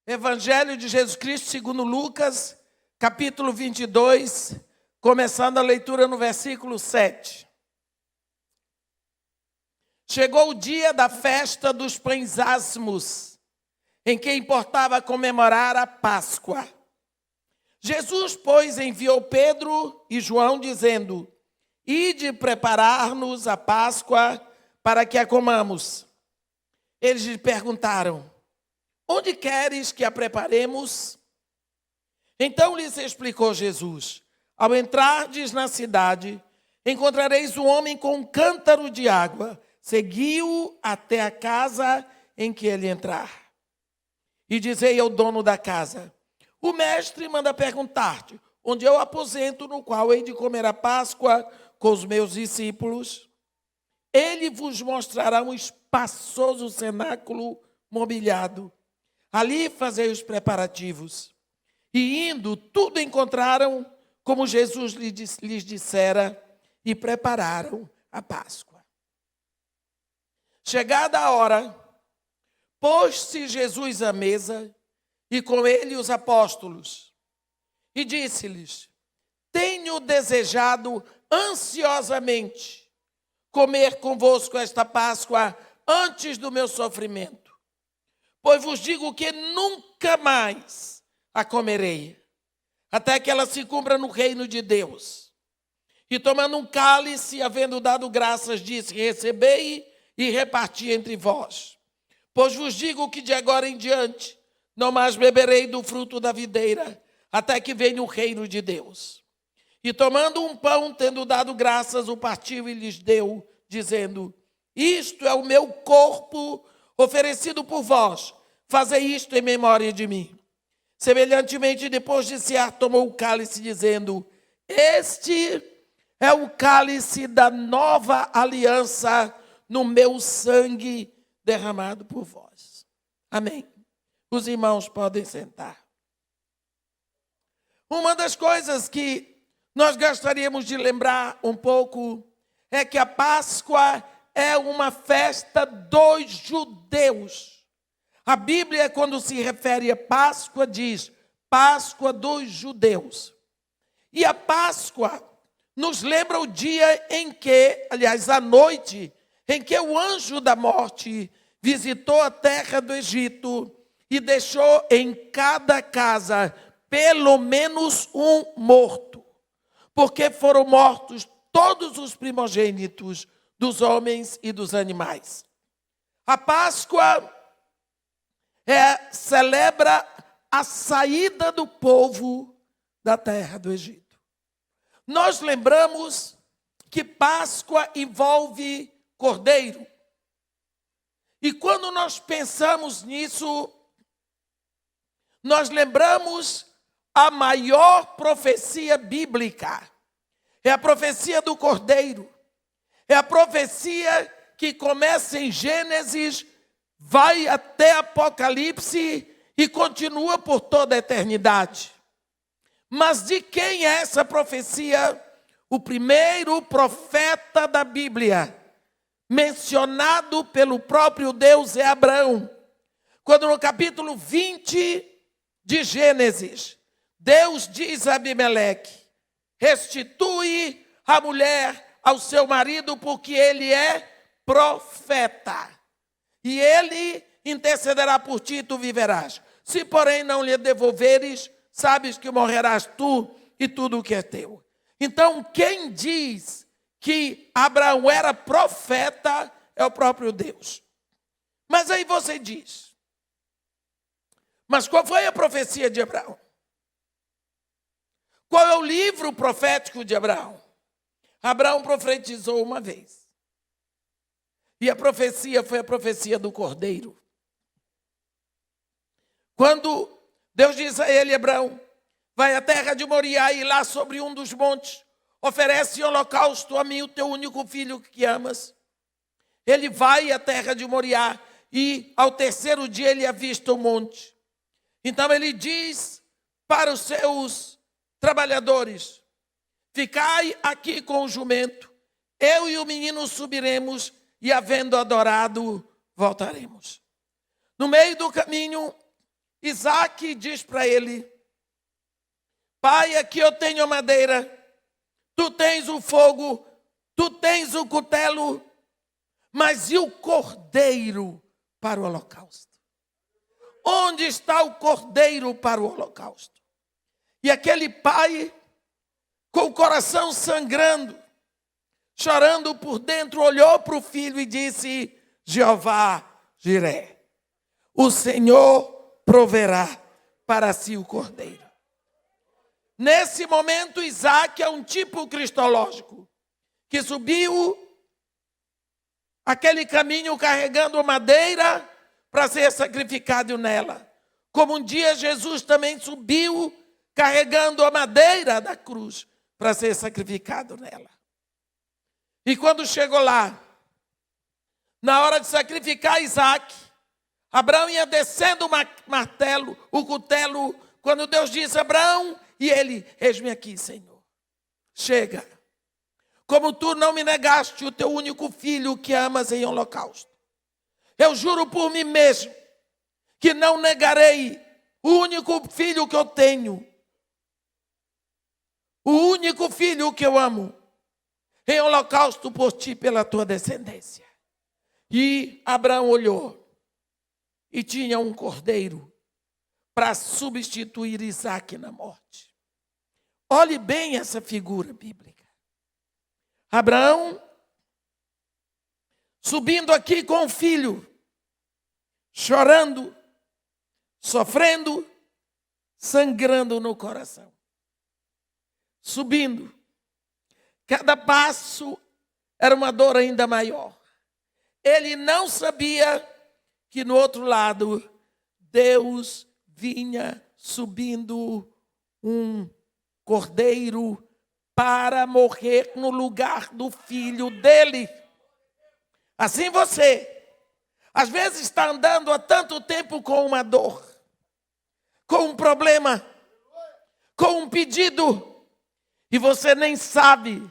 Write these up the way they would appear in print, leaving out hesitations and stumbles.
Evangelho de Jesus Cristo segundo Lucas, capítulo 22, começando a leitura no versículo 7. Chegou o dia da festa dos pães asmos, em que importava comemorar a Páscoa. Jesus, pois, enviou Pedro e João, dizendo: Ide preparar-nos a Páscoa para que a comamos. Eles lhe perguntaram: Onde queres que a preparemos? Então lhes explicou Jesus: Ao entrardes na cidade, encontrareis um homem com um cântaro de água. Segui-o até a casa em que ele entrar. E dizei ao dono da casa: O mestre manda perguntar-te, onde é o aposento no qual hei de comer a Páscoa com os meus discípulos? Ele vos mostrará um espaçoso cenáculo mobiliado. Ali fazei os preparativos. E indo, tudo encontraram como Jesus lhes dissera, e prepararam a Páscoa. Chegada a hora, pôs-se Jesus à mesa, e com ele os apóstolos, e disse-lhes: Tenho desejado ansiosamente comer convosco esta Páscoa antes do meu sofrimento. Pois vos digo que nunca mais a comerei, até que ela se cumpra no reino de Deus. E tomando um cálice, havendo dado graças, disse: Recebei e reparti entre vós. Pois vos digo que de agora em diante não mais beberei do fruto da videira, até que venha o reino de Deus. E tomando um pão, tendo dado graças, o partiu e lhes deu, dizendo: Isto é o meu corpo oferecido por vós, fazei isto em memória de mim. Semelhantemente, depois de cear, tomou o cálice, dizendo: Este é o cálice da nova aliança no meu sangue derramado por vós. Amém. Os irmãos podem sentar. Uma das coisas que nós gostaríamos de lembrar um pouco é que a Páscoa é uma festa dos judeus. A Bíblia, quando se refere a Páscoa, diz Páscoa dos judeus. E a Páscoa nos lembra o dia em que, aliás, a noite, em que o anjo da morte visitou a terra do Egito e deixou em cada casa pelo menos um morto, porque foram mortos todos os primogênitos dos homens e dos animais. A Páscoa celebra a saída do povo da terra do Egito. Nós lembramos que Páscoa envolve cordeiro. E quando nós pensamos nisso, nós lembramos a maior profecia bíblica. É a profecia do cordeiro. É a profecia que começa em Gênesis, vai até Apocalipse e continua por toda a eternidade. Mas de quem é essa profecia? O primeiro profeta da Bíblia, mencionado pelo próprio Deus, é Abraão. Quando no capítulo 20 de Gênesis, Deus diz a Abimeleque: restitui a mulher ao seu marido, porque ele é profeta. E ele intercederá por ti e tu viverás. Se, porém, não lhe devolveres, sabes que morrerás tu e tudo o que é teu. Então, quem diz que Abraão era profeta é o próprio Deus. Mas aí você diz: mas qual foi a profecia de Abraão? Qual é o livro profético de Abraão? Abraão profetizou uma vez. E a profecia foi a profecia do cordeiro. Quando Deus diz a ele: Abraão, vai à terra de Moriá e lá sobre um dos montes oferece em holocausto a mim o teu único filho que amas. Ele vai à terra de Moriá e ao terceiro dia ele avista o monte. Então ele diz para os seus trabalhadores: ficai aqui com o jumento, eu e o menino subiremos e, havendo adorado, voltaremos. No meio do caminho, Isaac diz para ele: pai, aqui eu tenho a madeira, tu tens o fogo, tu tens o cutelo, mas e o cordeiro para o holocausto? Onde está o cordeiro para o holocausto? E aquele pai, com o coração sangrando, chorando por dentro, olhou para o filho e disse: Jeová Jiré, o Senhor proverá para si o cordeiro. Nesse momento, Isaac é um tipo cristológico, que subiu aquele caminho carregando madeira para ser sacrificado nela. Como um dia Jesus também subiu carregando a madeira da cruz para ser sacrificado nela. E quando chegou lá, na hora de sacrificar Isaac, Abraão ia descendo o martelo, o cutelo, quando Deus disse: Abraão, e ele: eis-me aqui, Senhor. Chega. Como tu não me negaste o teu único filho que amas em holocausto, eu juro por mim mesmo que não negarei o único filho que eu tenho, o único filho que eu amo, em holocausto por ti, pela tua descendência. E Abraão olhou e tinha um cordeiro para substituir Isaac na morte. Olhe bem essa figura bíblica. Abraão subindo aqui com o filho, chorando, sofrendo, sangrando no coração. Subindo. Cada passo era uma dor ainda maior. Ele não sabia que no outro lado Deus vinha subindo um cordeiro para morrer no lugar do filho dele. Assim você, às vezes, está andando há tanto tempo com uma dor, com um problema, com um pedido, e você nem sabe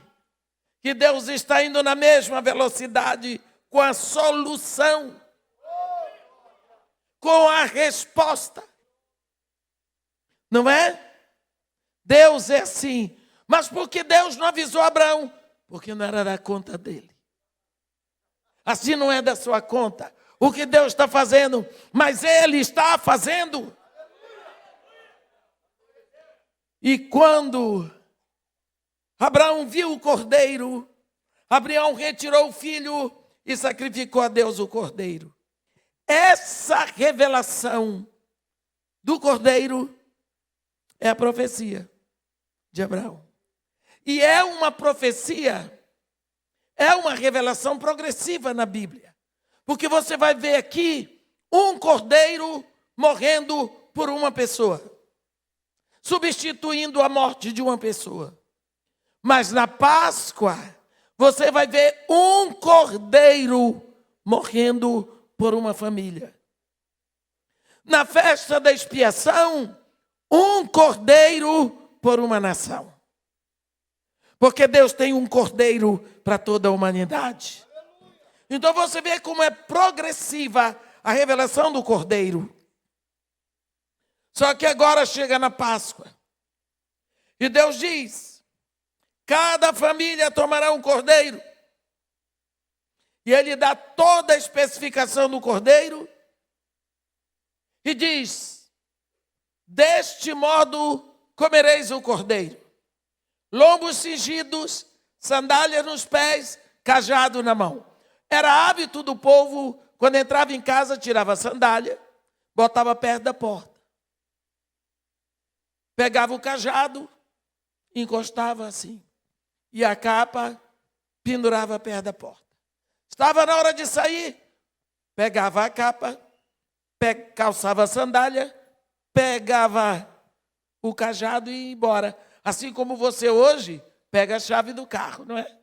que Deus está indo na mesma velocidade com a solução, com a resposta. Não é? Deus é assim. Mas por que Deus não avisou Abraão? Porque não era da conta dele. Assim não é da sua conta o que Deus está fazendo, mas Ele está fazendo. E quando Abraão viu o cordeiro, Abraão retirou o filho e sacrificou a Deus o cordeiro. Essa revelação do cordeiro é a profecia de Abraão. E é uma profecia, é uma revelação progressiva na Bíblia. Porque você vai ver aqui um cordeiro morrendo por uma pessoa, substituindo a morte de uma pessoa. Mas na Páscoa, você vai ver um cordeiro morrendo por uma família. Na festa da expiação, um cordeiro por uma nação. Porque Deus tem um cordeiro para toda a humanidade. Então você vê como é progressiva a revelação do cordeiro. Só que agora chega na Páscoa. E Deus diz: cada família tomará um cordeiro. E Ele dá toda a especificação do cordeiro. E diz: deste modo comereis o cordeiro. Lombos cingidos, sandália nos pés, cajado na mão. Era hábito do povo, quando entrava em casa, tirava a sandália, botava perto da porta. Pegava o cajado, encostava assim. E a capa pendurava perto da porta. Estava na hora de sair, pegava a capa, calçava a sandália, pegava o cajado e ia embora. Assim como você hoje pega a chave do carro, não é?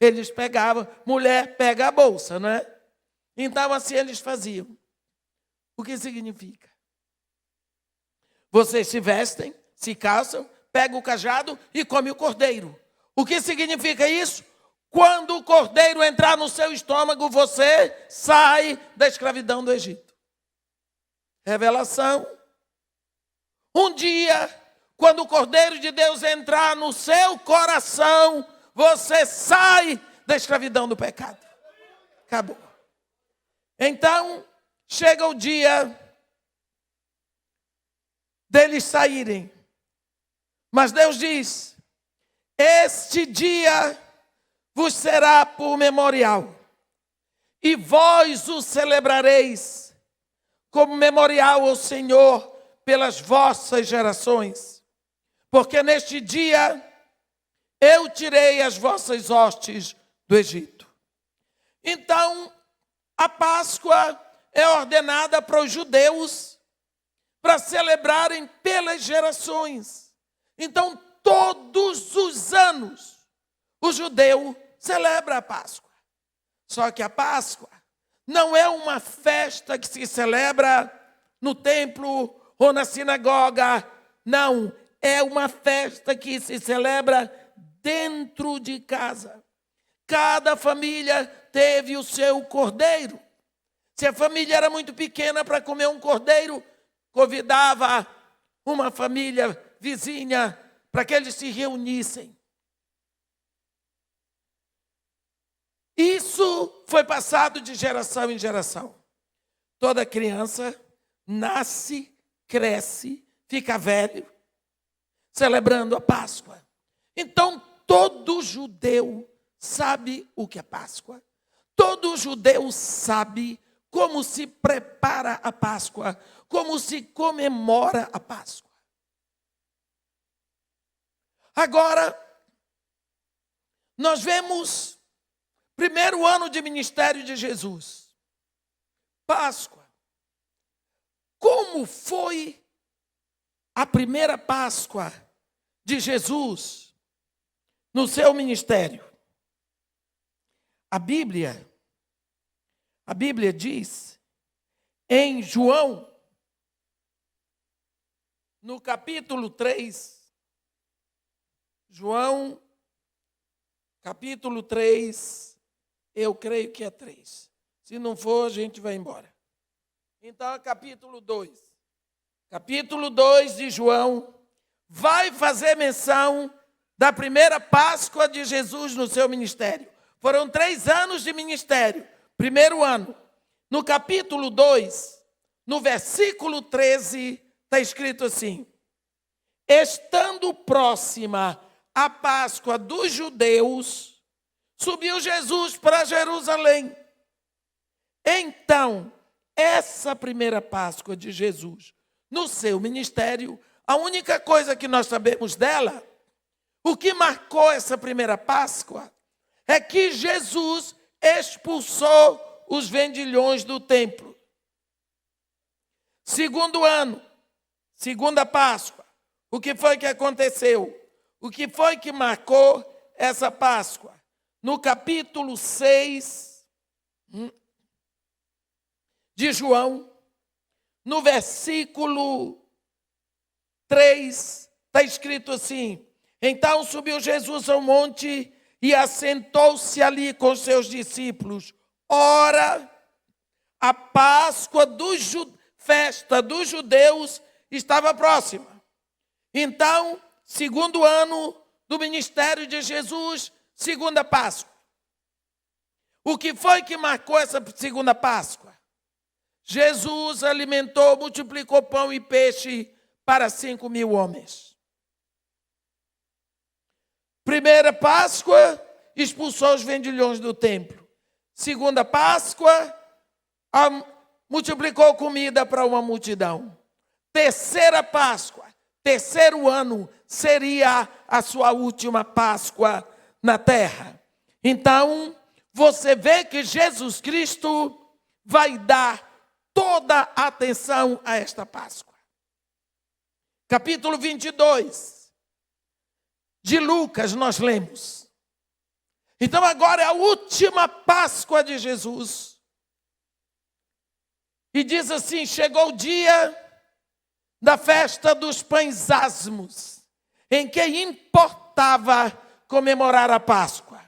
Eles pegavam, mulher pega a bolsa, não é? Então assim eles faziam. O que significa? Vocês se vestem, se calçam, pegam o cajado e comem o cordeiro. O que significa isso? Quando o cordeiro entrar no seu estômago, você sai da escravidão do Egito. Revelação Um dia, quando o Cordeiro de Deus entrar no seu coração, você sai da escravidão do pecado. Acabou. Então, chega o dia deles saírem. Mas Deus diz: este dia vos será por memorial, e vós o celebrareis como memorial ao Senhor pelas vossas gerações. Porque neste dia eu tirei as vossas hostes do Egito. Então, a Páscoa é ordenada para os judeus para celebrarem pelas gerações. Então, todos os anos, o judeu celebra a Páscoa. Só que a Páscoa não é uma festa que se celebra no templo ou na sinagoga. Não, é uma festa que se celebra dentro de casa. Cada família teve o seu cordeiro. Se a família era muito pequena para comer um cordeiro, convidava uma família vizinha para que eles se reunissem. Isso foi passado de geração em geração. Toda criança nasce, cresce, fica velho, celebrando a Páscoa. Então, todo judeu sabe o que é Páscoa. Todo judeu sabe como se prepara a Páscoa, como se comemora a Páscoa. Agora, nós vemos primeiro ano de ministério de Jesus. Páscoa. Como foi a primeira Páscoa de Jesus no seu ministério? A Bíblia diz em João, no capítulo 3, João, capítulo 3, eu creio que é 3. Se não for, a gente vai embora. Então, é capítulo 2. Capítulo 2 de João vai fazer menção da primeira Páscoa de Jesus no seu ministério. Foram 3 anos de ministério. Primeiro ano. No capítulo 2, no versículo 13, está escrito assim: estando próxima a Páscoa dos judeus, subiu Jesus para Jerusalém. Então, essa primeira Páscoa de Jesus no seu ministério, a única coisa que nós sabemos dela, o que marcou essa primeira Páscoa, é que Jesus expulsou os vendilhões do templo. Segundo ano, segunda Páscoa, o que foi que aconteceu? O que foi que marcou essa Páscoa? No capítulo 6 de João, no versículo 3, está escrito assim: então subiu Jesus ao monte e assentou-se ali com seus discípulos. Ora, a Páscoa festa dos judeus estava próxima. Então, segundo ano do ministério de Jesus, segunda Páscoa. O que foi que marcou essa segunda Páscoa? Jesus alimentou, multiplicou pão e peixe para 5.000 homens. Primeira Páscoa, expulsou os vendilhões do templo. Segunda Páscoa, multiplicou comida para uma multidão. Terceira Páscoa, terceiro ano, seria a sua última Páscoa na terra. Então, você vê que Jesus Cristo vai dar toda a atenção a esta Páscoa. Capítulo 22 de Lucas, nós lemos. Então agora é a última Páscoa de Jesus. E diz assim: chegou o dia da festa dos pães asmos, em que importava comemorar a Páscoa.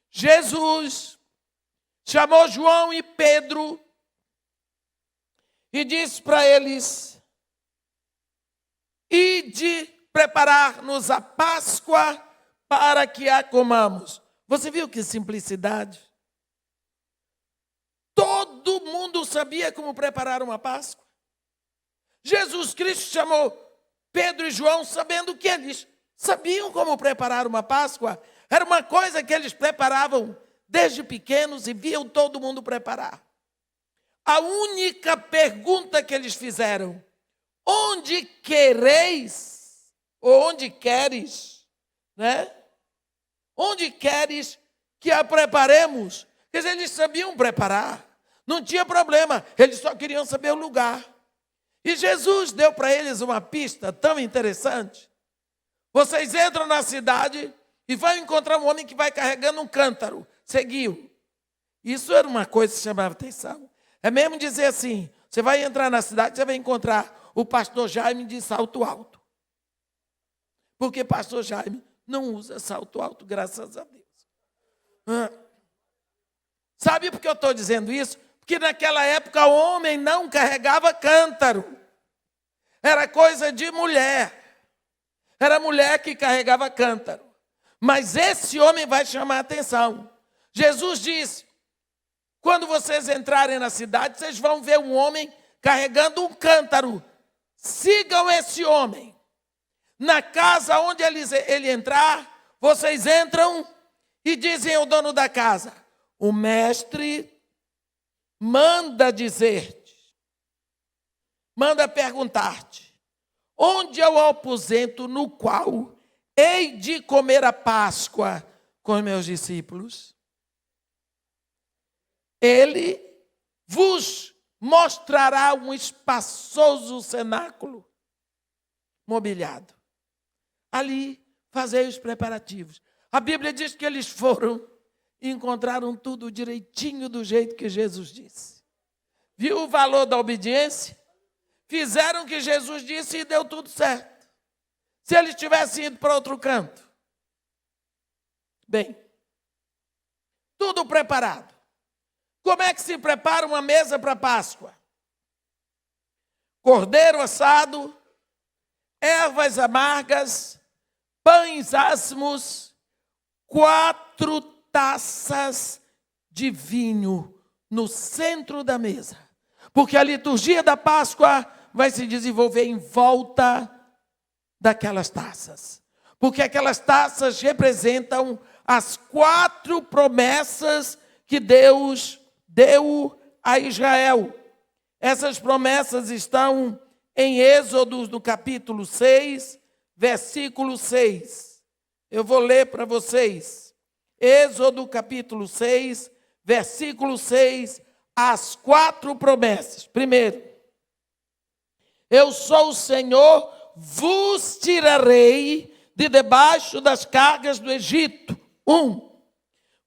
Jesus chamou João e Pedro e disse para eles: ide preparar-nos a Páscoa para que a comamos. Você viu que simplicidade? Todo mundo sabia como preparar uma Páscoa. Jesus Cristo chamou Pedro e João sabendo que eles sabiam como preparar uma Páscoa. Era uma coisa que eles preparavam desde pequenos e viam todo mundo preparar. A única pergunta que eles fizeram: onde quereis, ou onde queres, né? Onde queres que a preparemos? Quer dizer, eles sabiam preparar, não tinha problema, eles só queriam saber o lugar. E Jesus deu para eles uma pista tão interessante. Vocês entram na cidade e vão encontrar um homem que vai carregando um cântaro. Seguiu. Isso era uma coisa que chamava atenção. É mesmo dizer assim, você vai entrar na cidade, você vai encontrar o pastor Jaime de salto alto. Porque pastor Jaime não usa salto alto, graças a Deus. Sabe por que eu estou dizendo isso? Porque naquela época o homem não carregava cântaro. Era coisa de mulher. Era mulher que carregava cântaro. Mas esse homem vai chamar a atenção. Jesus disse: quando vocês entrarem na cidade, vocês vão ver um homem carregando um cântaro. Sigam esse homem. Na casa onde ele entrar, vocês entram e dizem ao dono da casa: o mestre manda dizer-te, manda perguntar-te, onde é o aposento no qual hei de comer a Páscoa com os meus discípulos? Ele vos mostrará um espaçoso cenáculo mobiliado. Ali fazei os preparativos. A Bíblia diz que eles foram e encontraram tudo direitinho do jeito que Jesus disse. Viu o valor da obediência? Fizeram o que Jesus disse e deu tudo certo. Se eles tivessem ido para outro canto. Bem, tudo preparado. Como é que se prepara uma mesa para Páscoa? Cordeiro assado, ervas amargas, pães asmos, 4 taças de vinho no centro da mesa. Porque a liturgia da Páscoa vai se desenvolver em volta daquelas taças. Porque aquelas taças representam as 4 promessas que Deus deu a Israel. Essas promessas estão em Êxodo, no capítulo 6, versículo 6. Eu vou ler para vocês. Êxodo, capítulo 6, versículo 6, as 4 promessas. Primeiro, eu sou o Senhor, vos tirarei de debaixo das cargas do Egito. 1.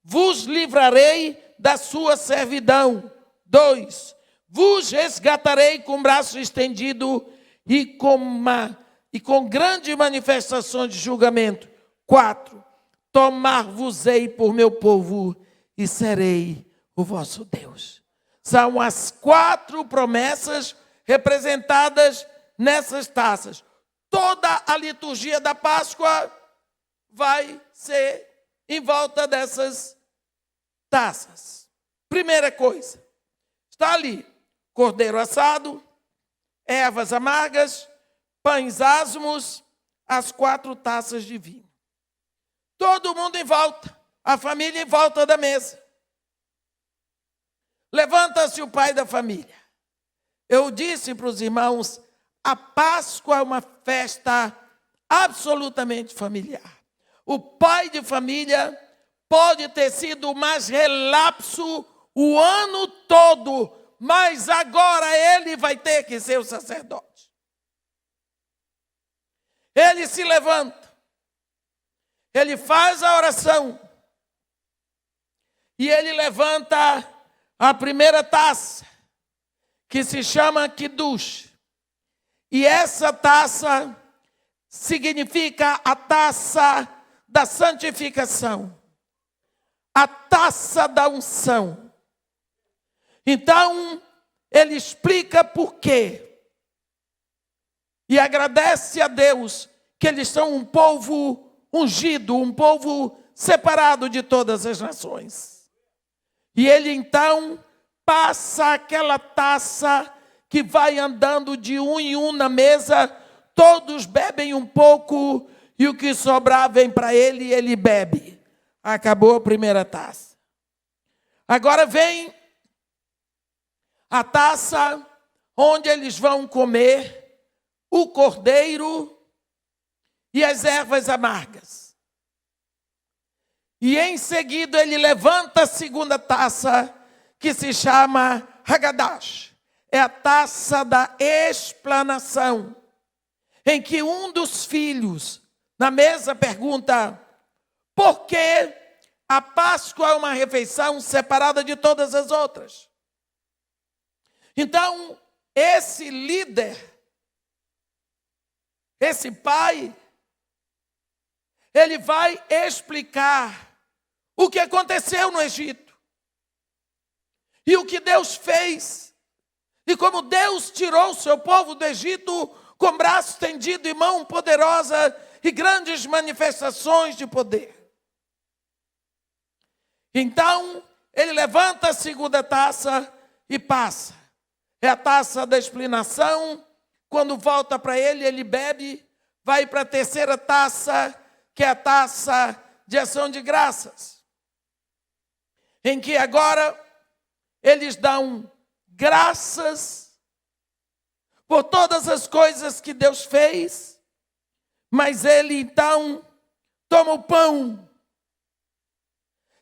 Vos livrarei da sua servidão. 2. Vos resgatarei com braço estendido e com grande manifestação de julgamento. 4. Tomar-vos-ei por meu povo e serei o vosso Deus. São as 4 promessas representadas nessas taças. Toda a liturgia da Páscoa vai ser em volta dessas taças. Primeira coisa, está ali: cordeiro assado, ervas amargas, pães asmos, as 4 taças de vinho. Todo mundo em volta, a família em volta da mesa. Levanta-se o pai da família. Eu disse para os irmãos, a Páscoa é uma festa absolutamente familiar. O pai de família pode ter sido mais relapso o ano todo, mas agora ele vai ter que ser o sacerdote. Ele se levanta, ele faz a oração e ele levanta a primeira taça, que se chama Kiddush. E essa taça significa a taça da santificação, a taça da unção. Então, ele explica por quê. e agradece a Deus que eles são um povo ungido, um povo separado de todas as nações. E ele então passa aquela taça que vai andando de um em um na mesa, todos bebem um pouco e o que sobrar vem para ele e ele bebe. Acabou a primeira taça. Agora vem a taça onde eles vão comer o cordeiro e as ervas amargas. E em seguida ele levanta a segunda taça, que se chama Hagadash. É a taça da explanação, em que um dos filhos na mesa pergunta: por que a Páscoa é uma refeição separada de todas as outras? Então, esse líder, esse pai, ele vai explicar o que aconteceu no Egito e o que Deus fez, e como Deus tirou o seu povo do Egito com braço estendido e mão poderosa e grandes manifestações de poder. Então, ele levanta a segunda taça e passa. É a taça da explanação. Quando volta para ele, ele bebe, vai para a terceira taça, que é a taça de ação de graças, em que agora eles dão graças por todas as coisas que Deus fez, mas ele então toma o pão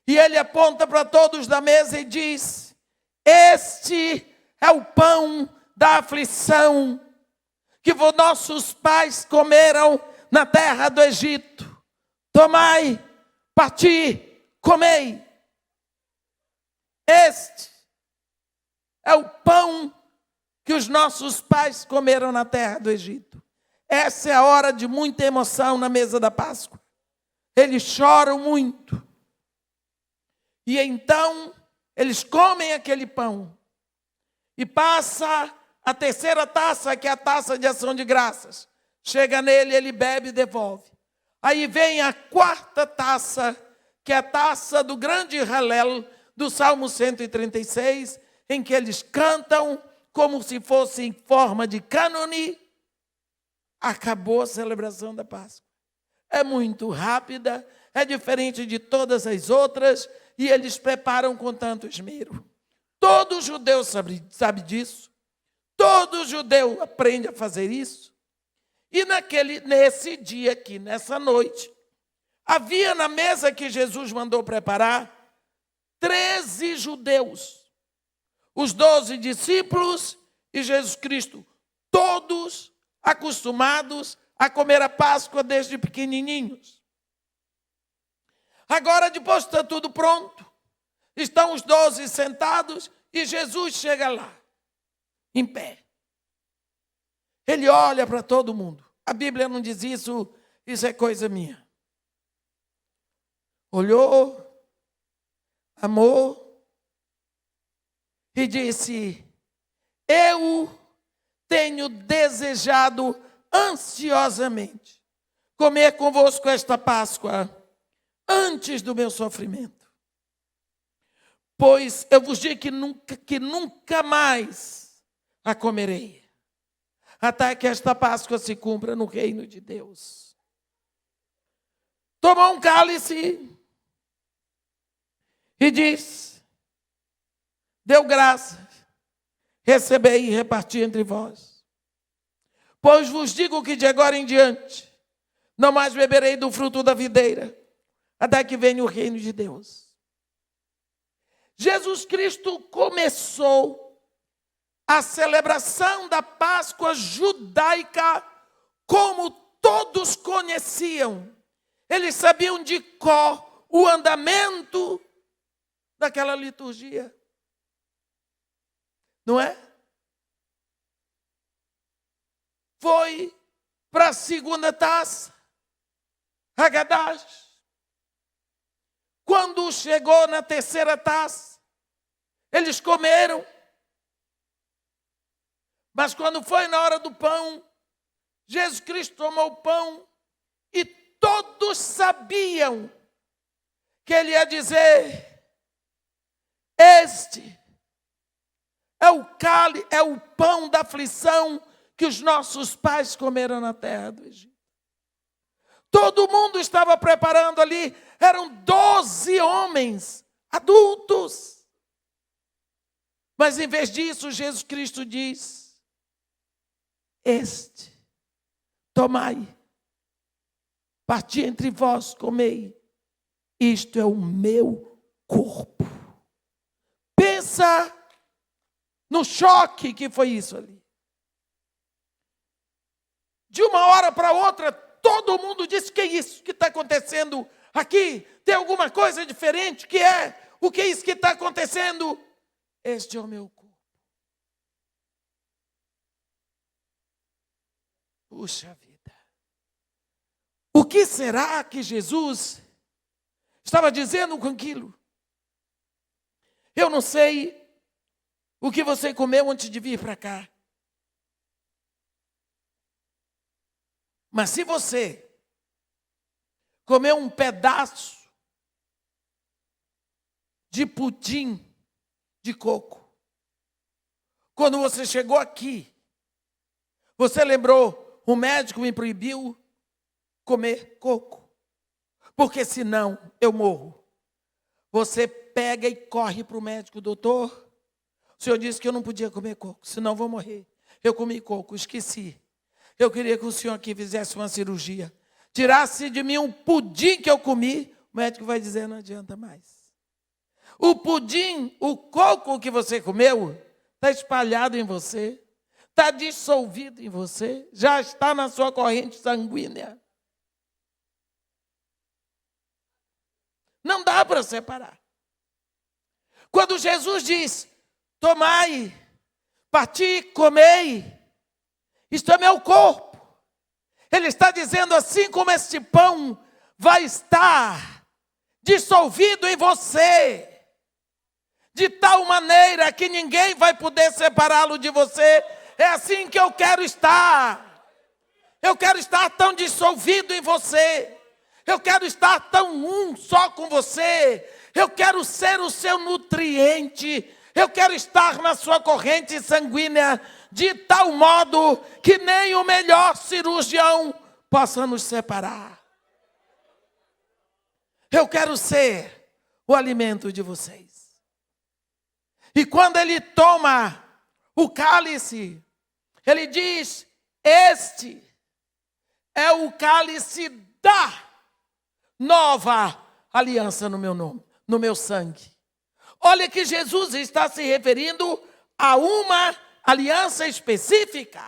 e ele aponta para todos da mesa e diz: este é o pão da aflição que nossos pais comeram na terra do Egito. Tomai, parti, comei. Este é o pão que os nossos pais comeram na terra do Egito. Essa é a hora de muita emoção na mesa da Páscoa. Eles choram muito. E então, eles comem aquele pão. E passa a terceira taça, que é a taça de ação de graças. Chega nele, ele bebe e devolve. Aí vem a quarta taça, que é a taça do grande Halel, do Salmo 136, em que eles cantam como se fosse em forma de cânone. Acabou a celebração da Páscoa. É muito rápida, é diferente de todas as outras, e eles preparam com tanto esmero. Todo judeu sabe disso. Todo judeu aprende a fazer isso. E nesse dia aqui, nessa noite, havia na mesa que Jesus mandou preparar 13 judeus. Os 12 discípulos e Jesus Cristo, todos acostumados a comer a Páscoa desde pequenininhos. Agora, depois de estar tudo pronto, estão os 12 sentados e Jesus chega lá, em pé. Ele olha para todo mundo. A Bíblia não diz isso, isso é coisa minha. Olhou, amou e disse: eu tenho desejado ansiosamente comer convosco esta Páscoa antes do meu sofrimento. Pois eu vos digo que nunca mais a comerei, até que esta Páscoa se cumpra no reino de Deus. Tomou um cálice e diz: deu graças, recebei e reparti entre vós. Pois vos digo que de agora em diante não mais beberei do fruto da videira, até que venha o reino de Deus. Jesus Cristo começou a celebração da Páscoa judaica como todos conheciam. Eles sabiam de cor o andamento daquela liturgia. Não é? Foi para a segunda taça, Hagadash. Quando chegou na terceira taça, eles comeram. Mas quando foi na hora do pão, Jesus Cristo tomou o pão e todos sabiam que ele ia dizer: este é o cálice, é o pão da aflição que os nossos pais comeram na terra do Egito. Todo mundo estava preparando ali, eram 12 homens adultos. Mas em vez disso, Jesus Cristo diz: este, tomai, parti entre vós, comei, isto é o meu corpo. Pensa no choque que foi isso ali. De uma hora para outra, todo mundo disse: que é isso que está acontecendo aqui? Tem alguma coisa diferente? O que é isso que está acontecendo? Este é o meu corpo. Puxa vida. O que será que Jesus estava dizendo com aquilo? Eu não sei o que você comeu antes de vir para cá. Mas se você comeu um pedaço de pudim de coco, quando você chegou aqui, você lembrou: o médico me proibiu comer coco, porque senão eu morro. Você pega e corre para o médico: doutor, o senhor disse que eu não podia comer coco, senão vou morrer. Eu comi coco, esqueci. Eu queria que o senhor aqui fizesse uma cirurgia, tirasse de mim um pudim que eu comi. O médico vai dizer: não adianta mais. O pudim, o coco que você comeu, está espalhado em você, está dissolvido em você, já está na sua corrente sanguínea. Não dá para separar. Quando Jesus diz: tomai, parti, comei, isto é meu corpo, ele está dizendo: assim como este pão vai estar dissolvido em você, de tal maneira que ninguém vai poder separá-lo de você, é assim que eu quero estar. Eu quero estar tão dissolvido em você. Eu quero estar tão um só com você. Eu quero ser o seu nutriente. Eu quero estar na sua corrente sanguínea de tal modo que nem o melhor cirurgião possa nos separar. Eu quero ser o alimento de vocês. E quando ele toma o cálice, ele diz: este é o cálice da nova aliança no meu nome, no meu sangue. Olha que Jesus está se referindo a uma aliança específica.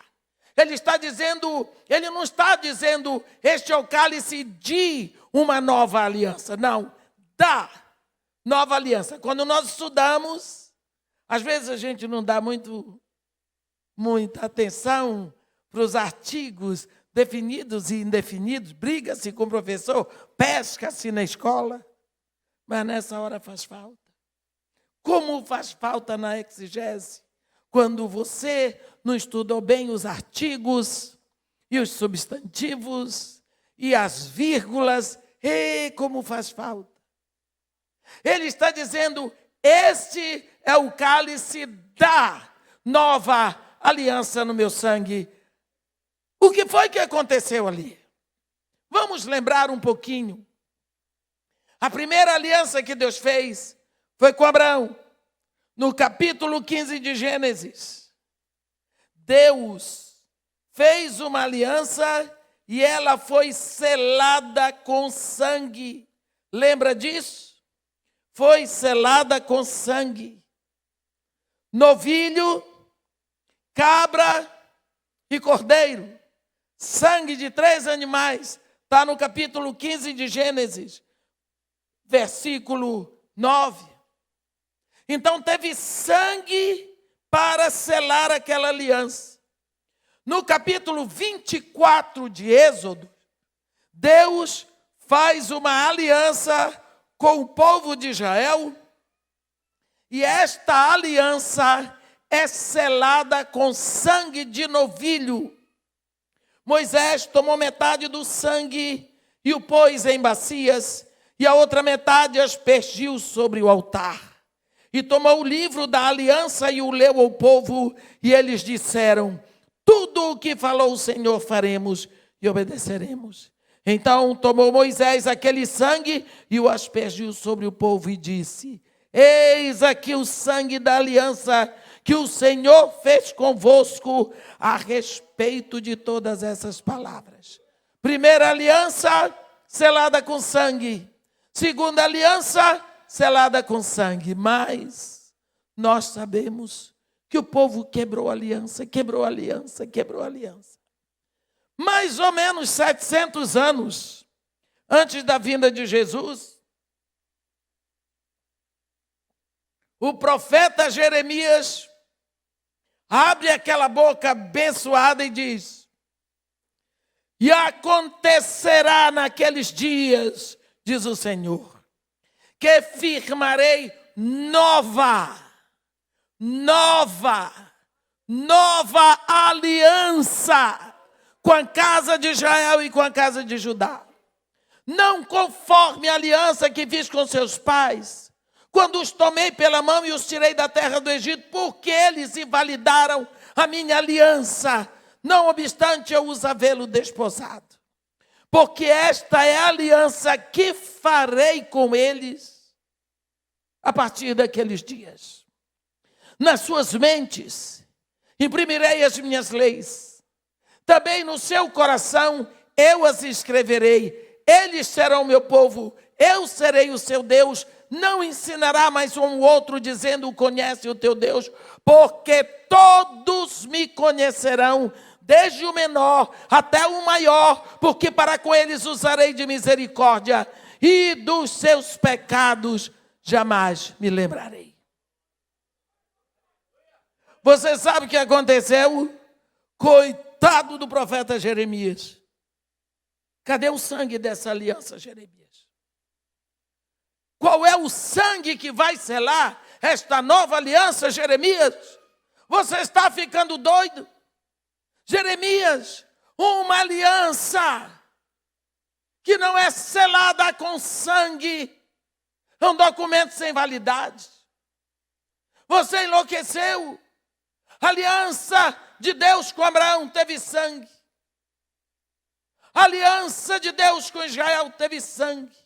Ele está dizendo, ele não está dizendo: este é o cálice de uma nova aliança. Não, da nova aliança. Quando nós estudamos, às vezes a gente não dá muita atenção para os artigos definidos e indefinidos, briga-se com o professor, pesca-se na escola, mas nessa hora faz falta. Como faz falta na exegese, quando você não estudou bem os artigos e os substantivos e as vírgulas, e como faz falta. Ele está dizendo: este é o cálice da nova aliança no meu sangue. O que foi que aconteceu ali? Vamos lembrar um pouquinho. A primeira aliança que Deus fez foi com Abraão. No capítulo 15 de Gênesis, Deus fez uma aliança e ela foi selada com sangue. Lembra disso? Foi selada com sangue. Novilho, cabra e cordeiro. Sangue de 3 animais. Está no capítulo 15 de Gênesis, versículo 9. Então teve sangue para selar aquela aliança. No capítulo 24 de Êxodo, Deus faz uma aliança com o povo de Israel, e esta aliança é selada com sangue de novilho. Moisés tomou metade do sangue e o pôs em bacias, e a outra metade aspergiu sobre o altar. E tomou o livro da aliança e o leu ao povo, e eles disseram: tudo o que falou o Senhor faremos e obedeceremos. Então tomou Moisés aquele sangue e o aspergiu sobre o povo e disse: eis aqui o sangue da aliança que o Senhor fez convosco a respeito de todas essas palavras. Primeira aliança, selada com sangue. Segunda aliança, selada com sangue. Mas nós sabemos que o povo quebrou a aliança, quebrou a aliança, quebrou a aliança. Mais ou menos 700 anos antes da vinda de Jesus, o profeta Jeremias abre aquela boca abençoada e diz: e acontecerá naqueles dias, diz o Senhor, que firmarei nova aliança com a casa de Israel e com a casa de Judá. Não conforme a aliança que fiz com seus pais, quando os tomei pela mão e os tirei da terra do Egito, porque eles invalidaram a minha aliança, não obstante eu os havê-lo desposado. Porque esta é a aliança que farei com eles a partir daqueles dias. Nas suas mentes imprimirei as minhas leis, também no seu coração eu as escreverei. Eles serão meu povo, eu serei o seu Deus. Não ensinará mais um ao outro dizendo: conhece o teu Deus, porque todos me conhecerão, desde o menor até o maior, porque para com eles usarei de misericórdia, e dos seus pecados jamais me lembrarei. Você sabe o que aconteceu? Coitado do profeta Jeremias. Cadê o sangue dessa aliança, Jeremias? Qual é o sangue que vai selar esta nova aliança, Jeremias? Você está ficando doido? Jeremias, uma aliança que não é selada com sangue, é um documento sem validade. Você enlouqueceu? A aliança de Deus com Abraão teve sangue. A aliança de Deus com Israel teve sangue.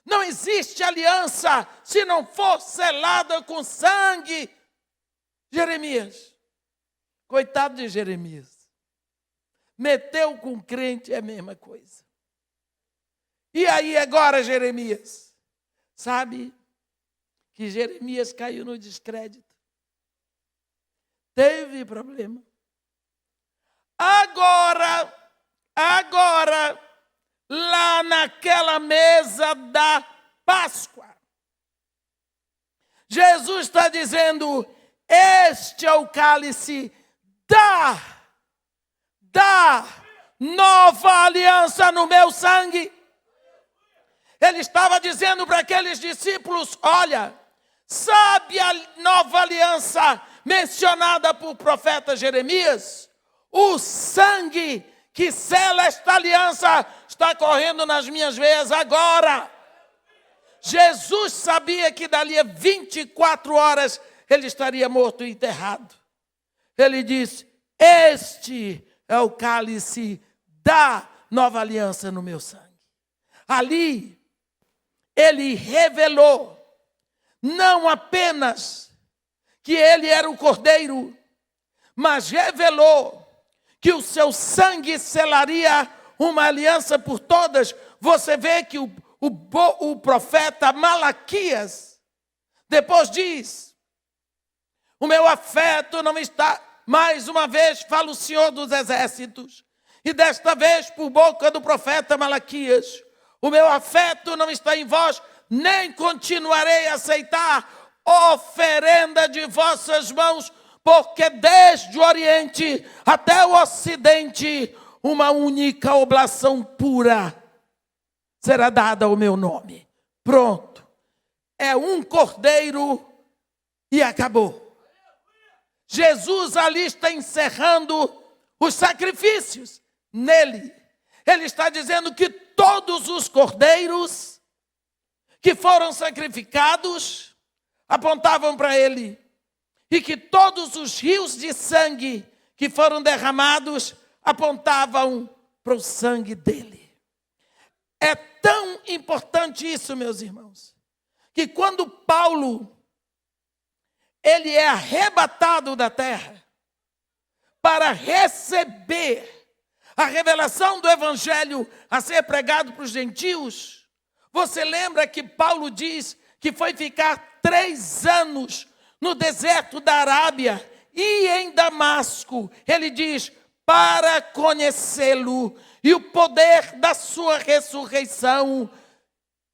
Não existe aliança se não for selada com sangue. Jeremias, coitado de Jeremias, meteu com crente é a mesma coisa. E aí agora, Jeremias, sabe que Jeremias caiu no descrédito. Teve problema. Agora, lá naquela mesa da Páscoa, Jesus está dizendo: este é o cálice da nova aliança no meu sangue. Ele estava dizendo para aqueles discípulos: olha, sabe a nova aliança mencionada por profeta Jeremias? O sangue que sela esta aliança está correndo nas minhas veias agora. Jesus sabia que dali a 24 horas ele estaria morto e enterrado. Ele disse: este é o cálice da nova aliança no meu sangue. Ali, ele revelou não apenas que ele era o Cordeiro, mas revelou que o seu sangue selaria uma aliança por todas. Você vê que o profeta Malaquias depois diz: o meu afeto não está, mais uma vez fala o Senhor dos Exércitos, e desta vez por boca do profeta Malaquias: o meu afeto não está em vós, nem continuarei a aceitar oferenda de vossas mãos, porque desde o Oriente até o Ocidente, uma única oblação pura será dada ao meu nome. Pronto. É um cordeiro e acabou. Jesus ali está encerrando os sacrifícios. nele. Ele está dizendo que todos os cordeiros que foram sacrificados apontavam para ele. E que todos os rios de sangue que foram derramados apontavam para o sangue dele. É tão importante isso, meus irmãos, que quando Paulo ele é arrebatado da terra para receber a revelação do evangelho a ser pregado para os gentios, você lembra que Paulo diz que foi ficar 3 anos no deserto da Arábia e em Damasco, ele diz, para conhecê-lo e o poder da sua ressurreição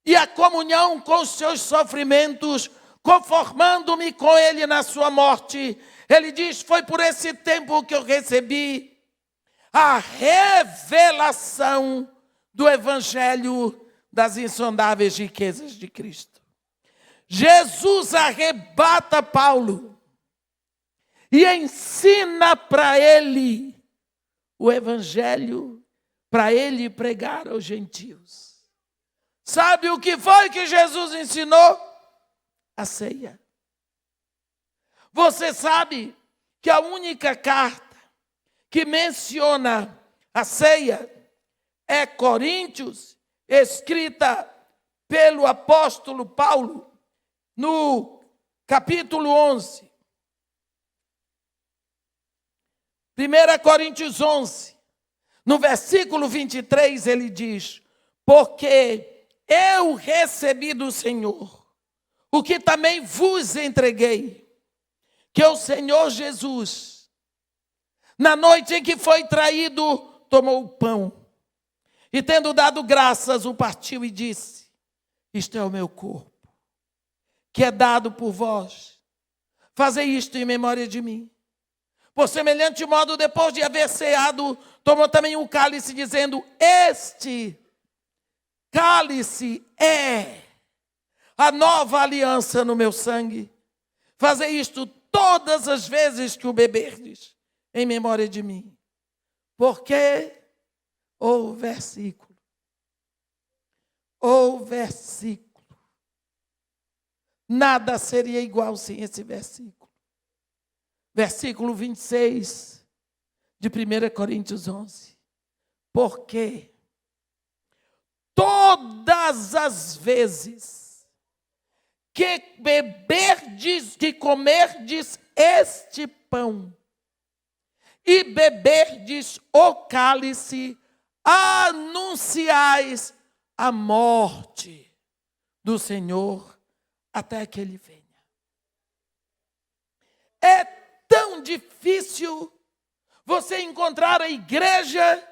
e a comunhão com os seus sofrimentos, conformando-me com ele na sua morte. Ele diz, foi por esse tempo que eu recebi a revelação do evangelho das insondáveis riquezas de Cristo. Jesus arrebata Paulo e ensina para ele o evangelho, para ele pregar aos gentios. Sabe o que foi que Jesus ensinou? A ceia. Você sabe que a única carta que menciona a ceia é Coríntios, escrita pelo apóstolo Paulo, no capítulo 11. 1 Coríntios 11, no versículo 23, ele diz, porque eu recebi do Senhor o que também vos entreguei, que o Senhor Jesus, na noite em que foi traído, tomou o pão e, tendo dado graças, o partiu e disse, isto é o meu corpo, que é dado por vós. Fazei isto em memória de mim. Por semelhante modo, depois de haver ceado, tomou também o cálice, dizendo, este cálice é a nova aliança no meu sangue. Fazei isto todas as vezes que o beberdes, em memória de mim. Porque o versículo, nada seria igual sem esse versículo. Versículo 26 de 1 Coríntios 11. Porque todas as vezes que beberdes, que comerdes este pão e beberdes o cálice, anunciais a morte do Senhor até que ele venha. É tão difícil você encontrar a igreja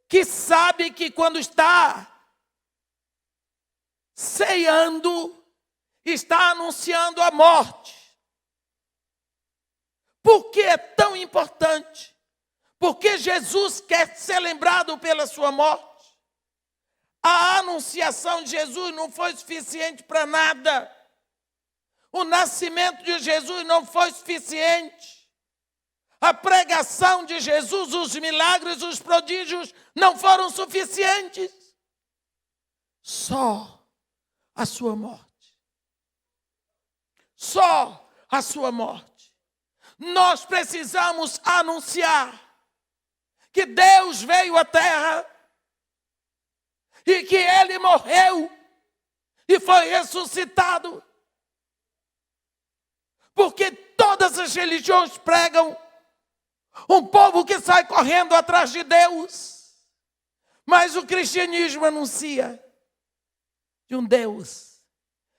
que sabe que quando está ceando, está anunciando a morte. Por que é tão importante? Porque Jesus quer ser lembrado pela sua morte. A anunciação de Jesus não foi suficiente para nada. O nascimento de Jesus não foi suficiente. A pregação de Jesus, os milagres, os prodígios não foram suficientes. Só a sua morte. Só a sua morte. Nós precisamos anunciar que Deus veio à terra e que Ele morreu e foi ressuscitado. Porque todas as religiões pregam um povo que sai correndo atrás de Deus. Mas o cristianismo anuncia de um Deus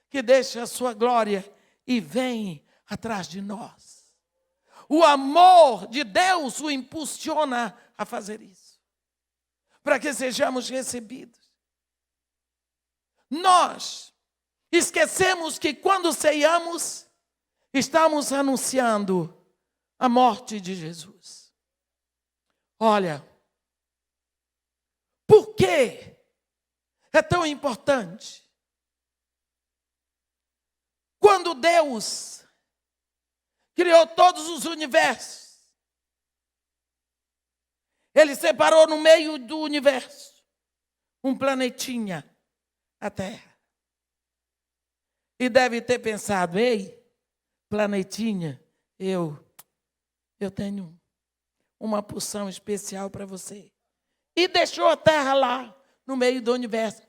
que deixa a sua glória e vem atrás de nós. O amor de Deus o impulsiona a fazer isso, para que sejamos recebidos. Nós esquecemos que quando ceiamos, estamos anunciando a morte de Jesus. Olha, por que é tão importante? Quando Deus criou todos os universos, Ele separou no meio do universo um planetinha, a Terra. E deve ter pensado, ei, planetinha, eu tenho uma porção especial para você. E deixou a Terra lá, no meio do universo.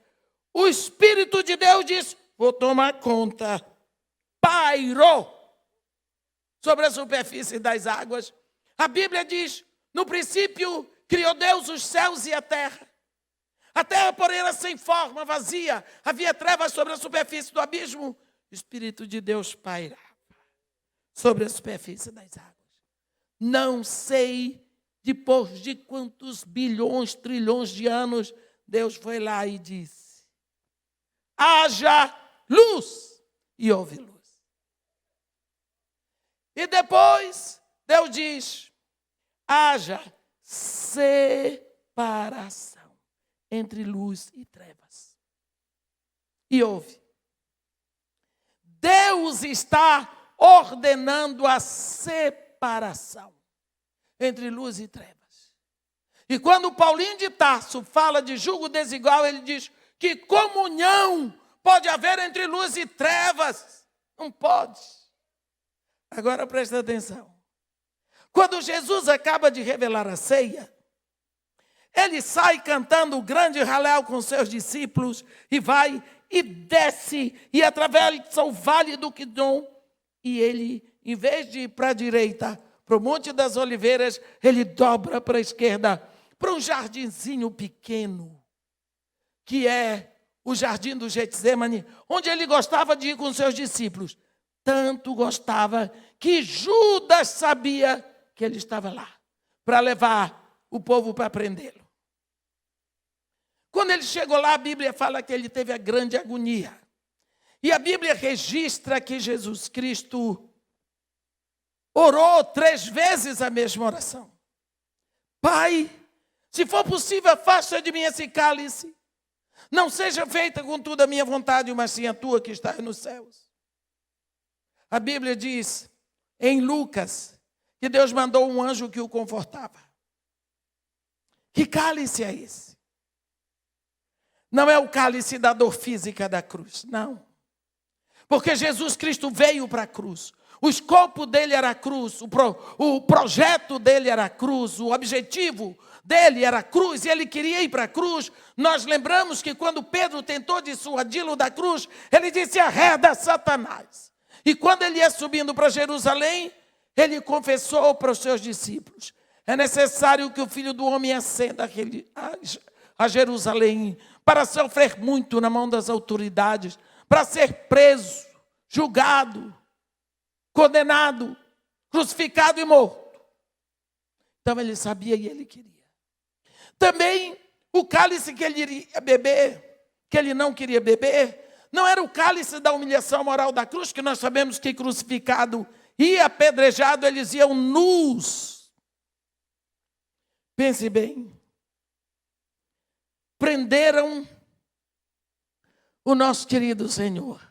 O Espírito de Deus disse, vou tomar conta. Pairou sobre a superfície das águas. A Bíblia diz, no princípio criou Deus os céus e a terra. A terra, porém, era sem forma, vazia. Havia trevas sobre a superfície do abismo. O Espírito de Deus pairava sobre a superfície das águas. Não sei depois de quantos bilhões, trilhões de anos, Deus foi lá e disse, haja luz, e houve luz. E depois, Deus diz, haja separação entre luz e trevas. E houve. Deus está ordenando a separação entre luz e trevas. E quando Paulinho de Tarso fala de jugo desigual, ele diz que comunhão pode haver entre luz e trevas. Não pode. Agora presta atenção. Quando Jesus acaba de revelar a ceia, ele sai cantando o grande ralé com seus discípulos e vai e desce e atravessa o vale do Quidom. E ele, em vez de ir para a direita, para o Monte das Oliveiras, ele dobra para a esquerda, para um jardinzinho pequeno, que é o jardim do Getsemane, onde ele gostava de ir com seus discípulos. Tanto gostava que Judas sabia que ele estava lá, para levar o povo para prendê-lo. Quando ele chegou lá, a Bíblia fala que ele teve a grande agonia. E a Bíblia registra que Jesus Cristo orou 3 vezes a mesma oração. Pai, se for possível, afasta de mim esse cálice. Não seja feita contudo a minha vontade, mas sim a tua que está nos céus. A Bíblia diz em Lucas que Deus mandou um anjo que o confortava. Que cálice é esse? Não é o cálice da dor física da cruz, não. Porque Jesus Cristo veio para a cruz. O escopo dele era a cruz, o projeto dele era a cruz, o objetivo dele era a cruz, e ele queria ir para a cruz. Nós lembramos que quando Pedro tentou dissuadi-lo da cruz, ele disse, arreda Satanás. E quando ele ia subindo para Jerusalém, ele confessou para os seus discípulos, é necessário que o Filho do Homem ascenda a Jerusalém, para sofrer muito na mão das autoridades, para ser preso, julgado, condenado, crucificado e morto. Então ele sabia e ele queria. Também o cálice que ele iria beber, que ele não queria beber, não era o cálice da humilhação moral da cruz, que nós sabemos que crucificado e apedrejado eles iam nus. Pense bem. Prenderam o nosso querido Senhor.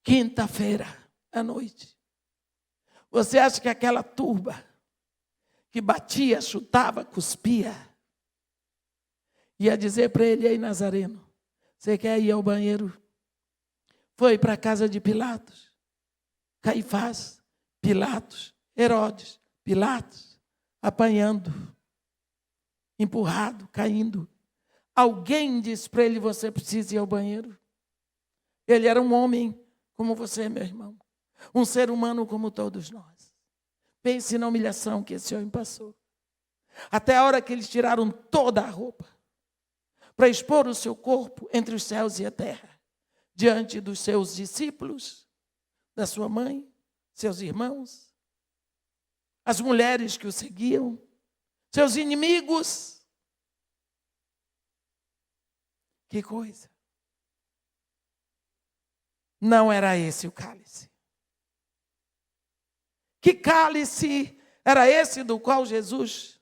Quinta-feira à noite. Você acha que aquela turba que batia, chutava, cuspia, ia dizer para ele, ei Nazareno, você quer ir ao banheiro? Foi para a casa de Pilatos, Caifás, Pilatos, Herodes, Pilatos, apanhando, empurrado, caindo. Alguém disse para ele, você precisa ir ao banheiro. Ele era um homem como você, meu irmão. Um ser humano como todos nós. Pense na humilhação que esse homem passou. Até a hora que eles tiraram toda a roupa para expor o seu corpo entre os céus e a terra, diante dos seus discípulos, da sua mãe, seus irmãos, as mulheres que o seguiam, seus inimigos. Que coisa. Não era esse o cálice. Que cálice era esse do qual Jesus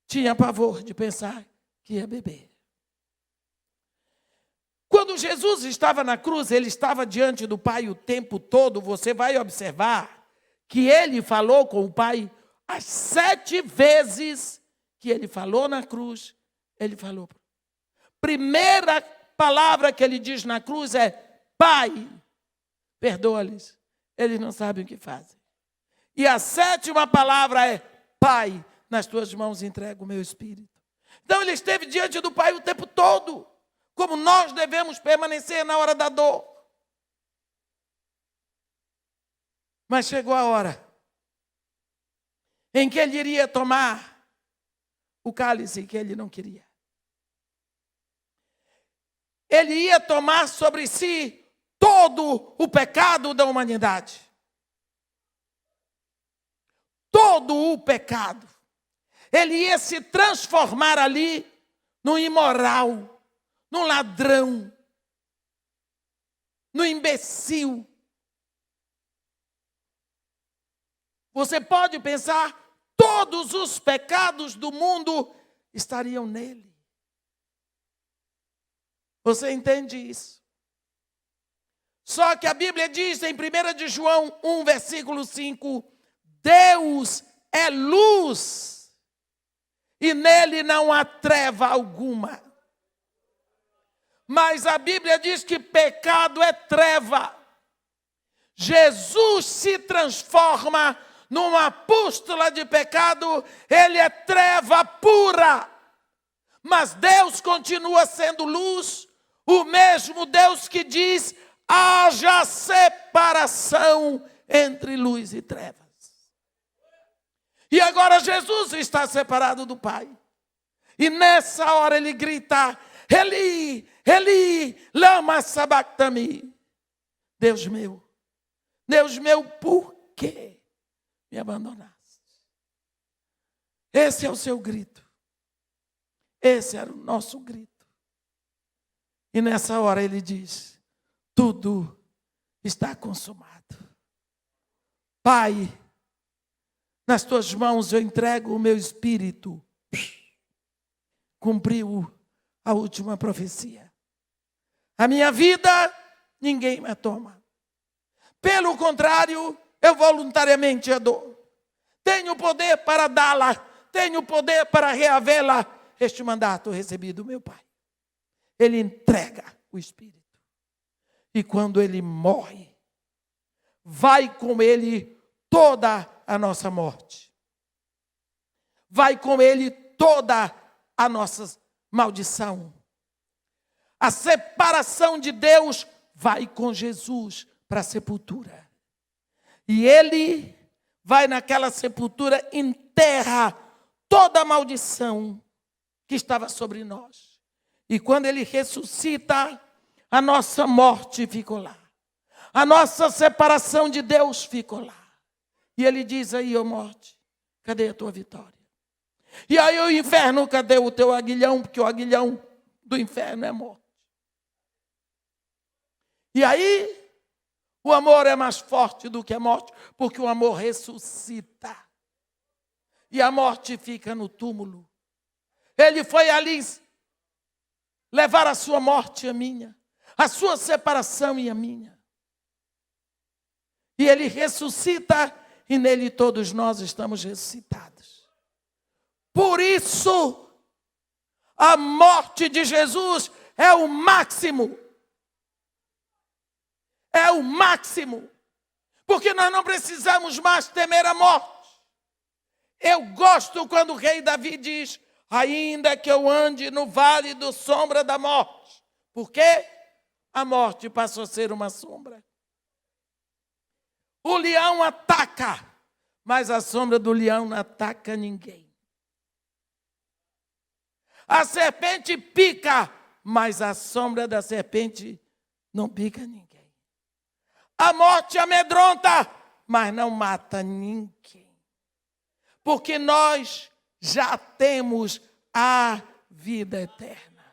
tinha pavor de pensar que ia beber? Quando Jesus estava na cruz, ele estava diante do Pai o tempo todo. Você vai observar que ele falou com o Pai As 7 vezes que ele falou na cruz, ele falou. Primeira palavra que ele diz na cruz é: Pai, perdoa-lhes, eles não sabem o que fazem. E a 7ª palavra é: Pai, nas tuas mãos entrego o meu espírito. Então ele esteve diante do Pai o tempo todo, como nós devemos permanecer na hora da dor. Mas chegou a hora em que ele iria tomar o cálice que ele não queria. Ele ia tomar sobre si todo o pecado da humanidade. Todo o pecado. Ele ia se transformar ali no imoral, no ladrão, no imbecil. Você pode pensar, todos os pecados do mundo estariam nele. Você entende isso? Só que a Bíblia diz em 1 de João 1, versículo 5, Deus é luz e nele não há treva alguma. Mas a Bíblia diz que pecado é treva. Jesus se transforma numa pústula de pecado, ele é treva pura. Mas Deus continua sendo luz, o mesmo Deus que diz: haja separação entre luz e trevas. E agora Jesus está separado do Pai. E nessa hora ele grita: Eli, Eli, lama sabachthani. Deus meu, por que me abandonaste? Esse é o seu grito. Esse era o nosso grito. E nessa hora ele diz: tudo está consumado. Pai, nas tuas mãos eu entrego o meu espírito. Cumpriu a última profecia. A minha vida ninguém me toma. Pelo contrário, eu voluntariamente a dou. Tenho poder para dá-la, tenho poder para reavê-la. Este mandato recebi do meu Pai. Ele entrega o Espírito. E quando ele morre, vai com ele toda a nossa morte. Vai com ele toda a nossa maldição. A separação de Deus vai com Jesus para a sepultura. E ele vai naquela sepultura, enterra toda a maldição que estava sobre nós. E quando ele ressuscita, a nossa morte ficou lá. A nossa separação de Deus ficou lá. E ele diz aí: ô morte, cadê a tua vitória? E aí o inferno, cadê o teu aguilhão? Porque o aguilhão do inferno é morte. E aí o amor é mais forte do que a morte, porque o amor ressuscita. E a morte fica no túmulo. Ele foi ali levar a sua morte e a minha, a sua separação e a minha. E ele ressuscita e nele todos nós estamos ressuscitados. Por isso, a morte de Jesus é o máximo. É o máximo. Porque nós não precisamos mais temer a morte. Eu gosto quando o rei Davi diz: ainda que eu ande no vale da sombra da morte. Por quê? A morte passou a ser uma sombra. O leão ataca, mas a sombra do leão não ataca ninguém. A serpente pica, mas a sombra da serpente não pica ninguém. A morte amedronta, mas não mata ninguém. Porque nós já temos a vida eterna,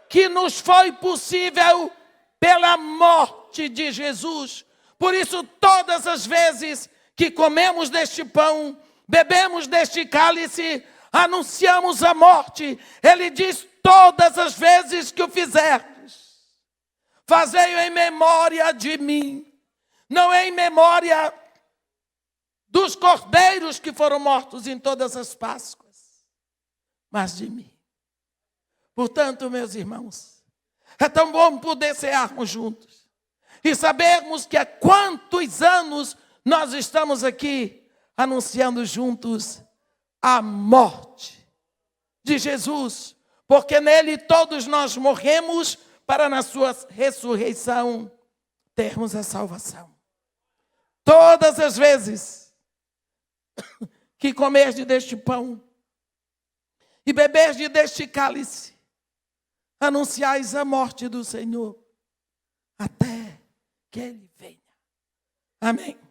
que nos foi possível pela morte de Jesus. Por isso, todas as vezes que comemos deste pão, bebemos deste cálice, anunciamos a morte. Ele diz: todas as vezes que o fizerdes, fazei-o em memória de mim. Não é em memória dos cordeiros que foram mortos em todas as Páscoas, mas de mim. Portanto, meus irmãos, é tão bom poder cearmos juntos e sabermos que há quantos anos nós estamos aqui anunciando juntos a morte de Jesus, porque nele todos nós morremos para na sua ressurreição termos a salvação. Todas as vezes que comerdes deste pão e beberdes deste cálice, anunciais a morte do Senhor até que Ele venha. Amém.